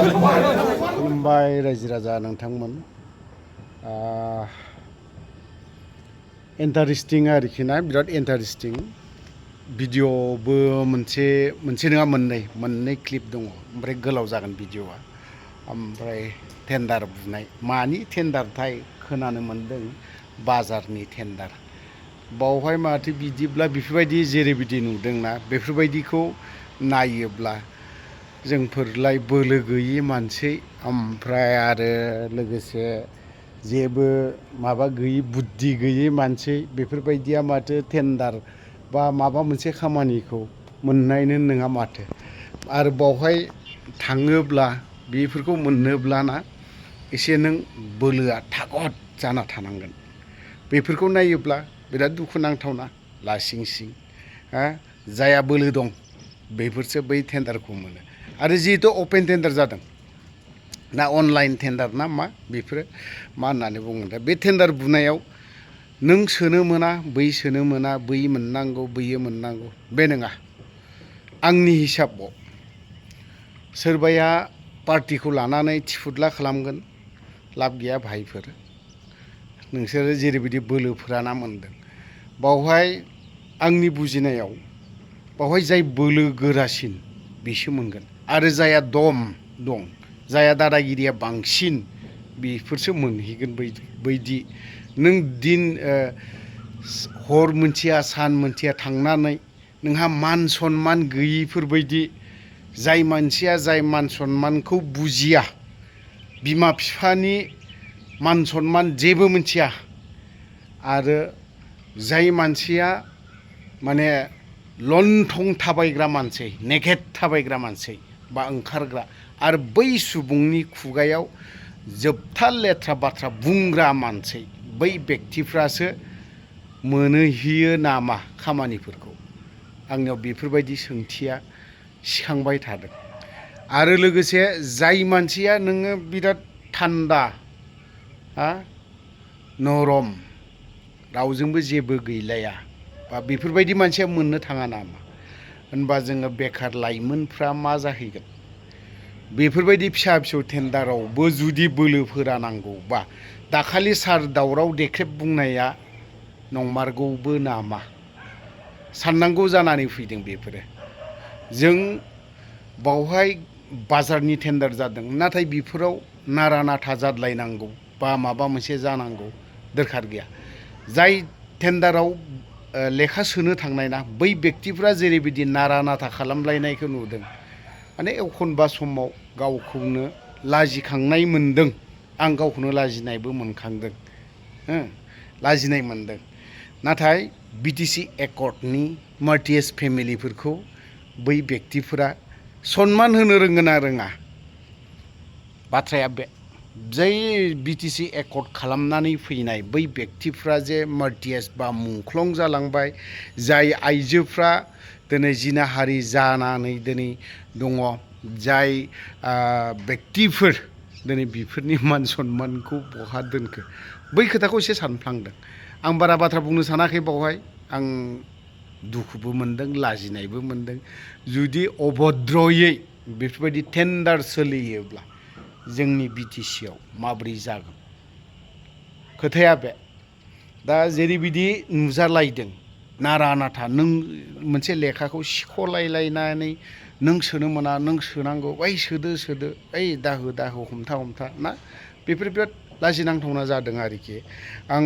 खुलुमबाय रायजो राजा नोंथांमोन इन्टारेस्टिं आरोखि ना बिराद इन्टारेस्टिं भिडिअ'बो मोनसे नङा मोननै क्लिप दङ ओमफ्राय गोलाव जागोन भिडिअ'आ ओमफ्राय टेन्डार बुनाय मानि टेन्डारथाय खोनानो मोन्दों बाजारनि टेन्डार बावहाय माथो बिदिब्ला बेफोरबायदि जेरैबायदि नुदोंना बेफोरबायदिखौ नायोब्ला जोंफोरलाय बोलो गैयि मानसि ओमफ्राय आरो लोगोसे जेबो माबा गैयि बुद्धि गैयि मानसि बेफोरबायदिया माथो टेन्डार बा माबा मोनसे खामानिखौ मोननायनो नङा माथो आरो बावहाय थाङोब्ला बेफोरखौ मोननोब्लाना एसे नों बोलोआ थागद जाना थानांगोन बेफोरखौ नायोब्ला बिराद दुखु नांथावना लासिंसिं जाया बोलो दं बेफोरसो बै टेन्डारखौ मोनो आरो जिहेतु अपेन टेन्डार जादों ना अनलाइन टेन्डार ना मा बेफोरो मा होननानै बुङो दा बे टेन्डार बुनायाव नों सोनो मोना बै सोनो मोना बै मोननांगौ बैयो मोननांगौ बे नङा आंनि हिसाबाव सोरबाया पार्टिखौ लानानै थिफुदला खालामगोन लाब गैया भाइफोर नोंसोरो जेरैबायदि बोलो फोराना मोनदों बावहाय आंनि बुजिनायाव बावहाय जाय बोलो गोरासिन बिसो मोनगोन आरो जाया दम दं जाया दादागिरिया बांसिन बेफोरसो मोनहैगोन बैदि नों दिन हर मोनथिया सान मोनथिया थांनानै नोंहा मान सनमान गैयिफोरबायदि जाय मानसिया जाय मान सनमानखौ बुजिया बिमा बिफानि मान सनमान जेबो मोनथिया आरो जाय मानसिया माने लन्थं थाबायग्रा मानसि नेकेट थाबायग्रा मानसि बा ओंखारग्रा आरो बै सुबुंनि खुगायाव जोबथा लेथ्रा बाथ्रा बुंग्रा मानसि बै बेक्तिफ्रासो मोनहैयो नामा खामानिफोरखौ आंनियाव बेफोरबायदि सोंथिया सिखांबाय थादों आरो लोगोसे जाय मानसिया नोङो बिराद थान्दा नरम रावजोंबो जेबो गैलाया बा बेफोरबायदि मानसिया मोननो थाङा नामा होनबा जोङो बेखार लाइमोनफ्रा मा जाहैगोन बेफोरबायदि फिसा फिसौ टेन्डारावबो जुदि बोलो फोरानांगौबा दाखालि सार दावराव देख्रेब बुंनाया नंमारगौबो नामा साननांगौ जानानै फैदों बेफोरो जों बावहाय बाजारनि टेन्डार जादों नाथाय बेफोराव नारा नाथा जादलायनांगौ बा माबा मोनसे जानांगौ दरखार गैया जाय टेन्डाराव लेखा सोनो थांनाय ना बै बेक्तिफ्रा जेरैबायदि नारा नाथा खालामलायनायखौ नुदों माने एखनबा समाव गावखौनो लाजिखांनाय मोनदों आं गावखौनो लाजिनायबो मोनखांदों लाजिनाय मोनदों नाथाय बिटिसि एकर्डनि मार्टिएस फेमिलिफोरखौ बै बेक्तिफोरा सनमान होनो रोंगोन ना रोङा बाथ्राया बे जाय बिटिसि एकर्ड खालामनानै फैनाय बै बेक्तिफ्रा जे मार्टिएस बा मुंख्लं जालांबाय जाय आइजोफ्रा दिनै जिनाहारि जानानै दिनै दङ जाय बेक्तिफोर दिनै बेफोरनि मान सनमानखौ बहा दोनखो बै खोथाखौ एसे सानफ्लांदों आं बारा बाथ्रा बुंनो सानाखै बावहाय आं दुखुबो मोनदों लाजिनायबो मोनदों जुदि अभद्रयै बेफोरबायदि टेन्डार सोलियोब्ला जोंनि बिटिसिआव माबोरै जागोन खोथाया बे दा जेरैबायदि नुजालायदों नारा नाथा नों मोनसे लेखाखौ सिख'लायलायनानै नों सोनो मोना नों सोनांगौ ओइ सोदो ओइ दाहो हमथा ना बेफोर बिराद लाजिनांथावना जादों आरोखि आं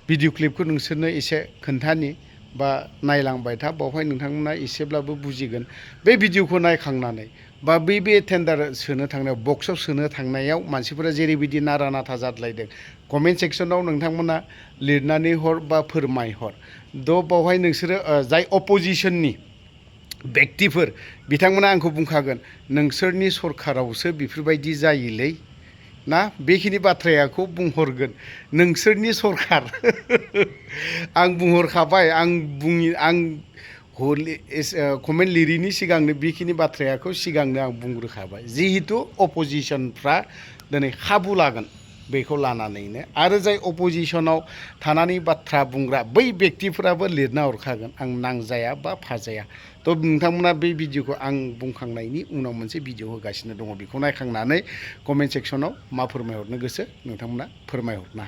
भिडिअ क्लिपखौ नोंसोरनो एसे खोन्थानि बा नायलांबाय था बावहाय नोंथांमोना एसेब्लाबो बुजिगोन बे भिडिअखौ नायखांनानै बा बे टेन्डार सोनो थांनायाव बक्सआव सोनो थांनायाव मानसिफोरा जेरैबायदि नारा नाथा जादलायदों कमेन्ट सेक्सनाव नोंथांमोना लिरनानै हर बा फोरमायहर बावहाय नोंसोरो जाय अपोजिशननि बेक्तिफोर बिथांमोना आंखौ बुंखागोन नोंसोरनि सरखारावसो बेफोरबायदि जायोलै ना बेखिनि बाथ्राखौ बुंहरगोन नोंसोरनि सरखार आं बुंहरखाबाय आं कमेन्ट लिरिनि सिगांनो बेखिनि बाथ्राखौ सिगांनो आं बुंग्रोखाबाय जिहेतु अपोजिशनफ्रा दिनै खाबु लागोन बेखौ लानानैनो आरो जाय अपोजिशनाव थानानै बाथ्रा बुंग्रा बै बेक्तिफोराबो लिरना हरखागोन आं नांजाया बा फाजाया थ' नोंथांमोना बे भिडिअखौ आं बुंखांनायनि उनाव मोनसे भिडिअ होगासिनो दङ बेखौ नायखांनानै कमेन्ट सेक्सनाव मा फोरमायहरनो गोसो नोंथांमोना फोरमायहरनो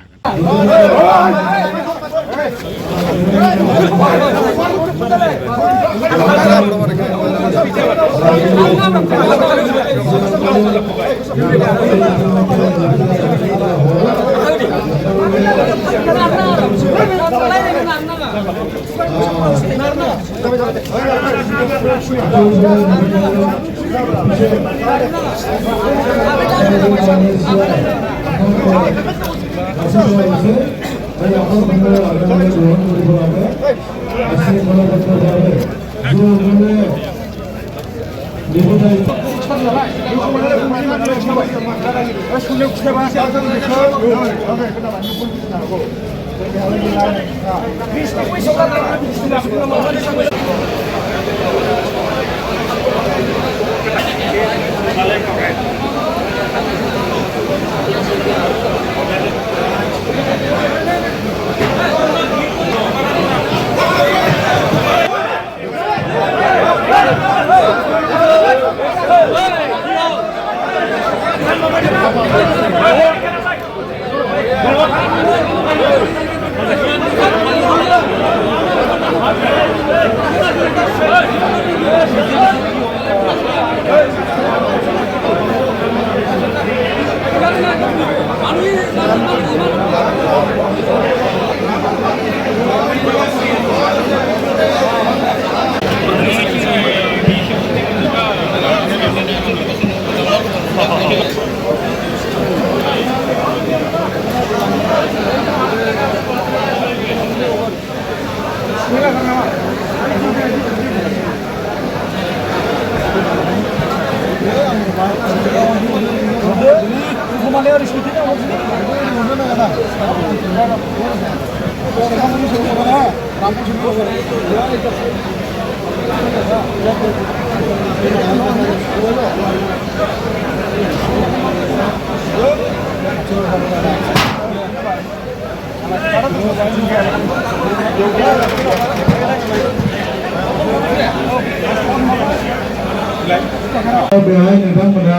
बेहाय नोंथांमोना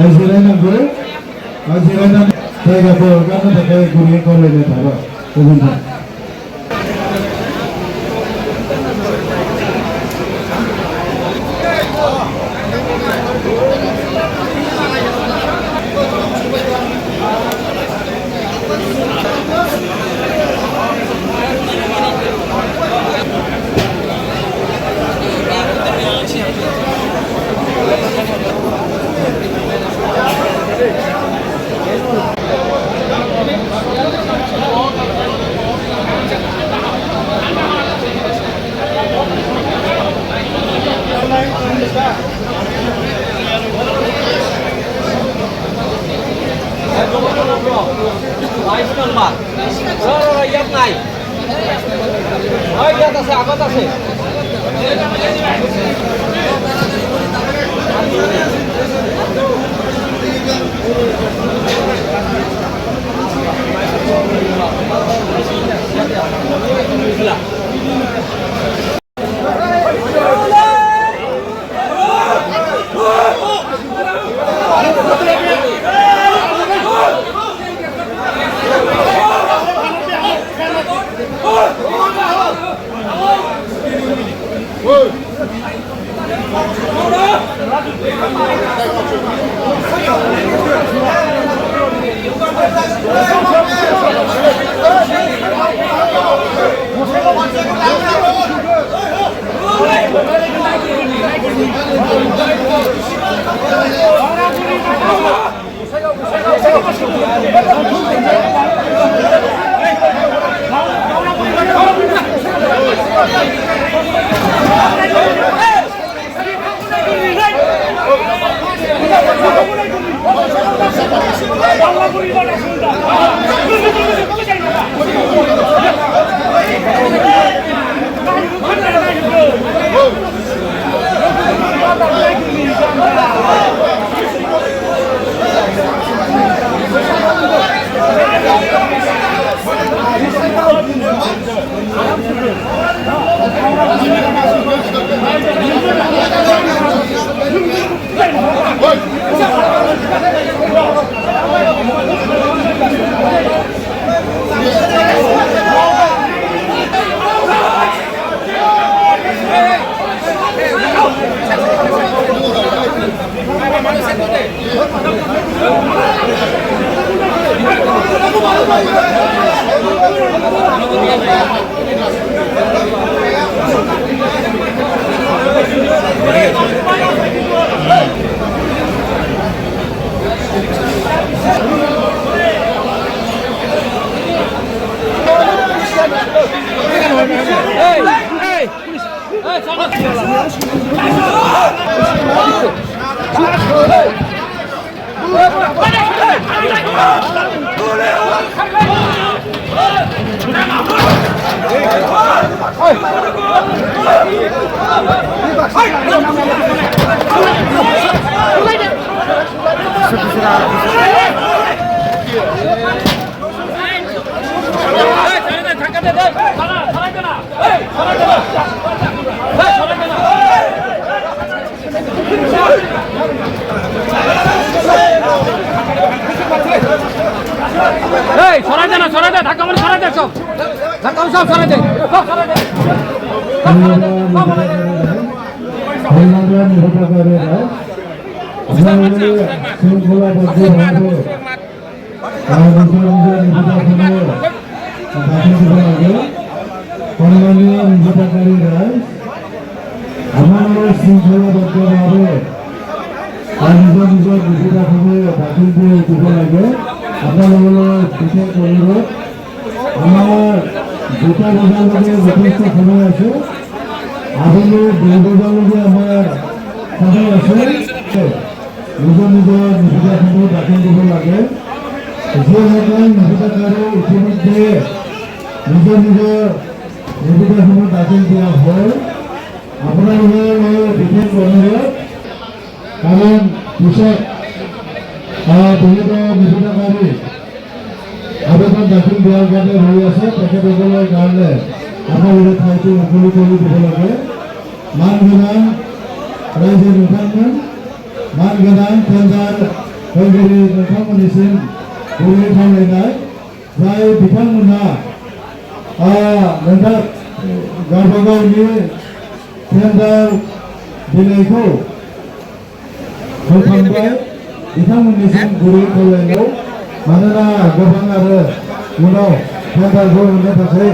जिरायनांगौ जिरायनानै जायगाखौ गारनो थाखाय गुरै खावलायनाय थाबाय गोजोन्थों Thank you. এই সরাই দে ধাক্কা মারি সরাই দে সব ধাক্কা সব সরাই দে সব সরাই দে আমাদের শৃঙ্খলাবদ্ধভাবে নিজ নিজৰ বিধিতাসমূহ দাখিল কৰি দিব লাগে আপোনালোকৰ বিশেষ অনুৰোধ আমাৰ 2টা বজালৈকে যথেষ্ট সময় আছে আবেলি 2 বজালৈকে আমাৰ সময় আছে নিজৰ বিধিতাসমূহ দাখিল দিব লাগে যিসকল নিষেধাজ্ঞাৰে ইতিমধ্যে নিজৰ নিষেধাসমূহ দাখিল দিয়া হয় আপোনালোকৰ বিশেষ অনুৰোধ কাৰণ পিছত বহুতো নিষেধাজ্ঞাৰী আবেদন দাখিল দিয়াৰ কাৰণে ৰৈ আছে তেখেতসকলৰ কাৰণে আপোনালোকে ঠাইটো মুকলি কৰি দিব লাগে মান गोनां रायजो नोंथांमोन मान गोनां टेन्डार होगिरि नोंथांमोननिसिम गुरै खावलायनाय जाय बिथांमोनहा नोंथां गावबा गावनि टेन्डार बिलाइखौ होखांबाय बिथांमोननिसिम गुरै खावलायनाय मानोना गोबां आरो उनाव टेन्डारखौ मोननो थाखाय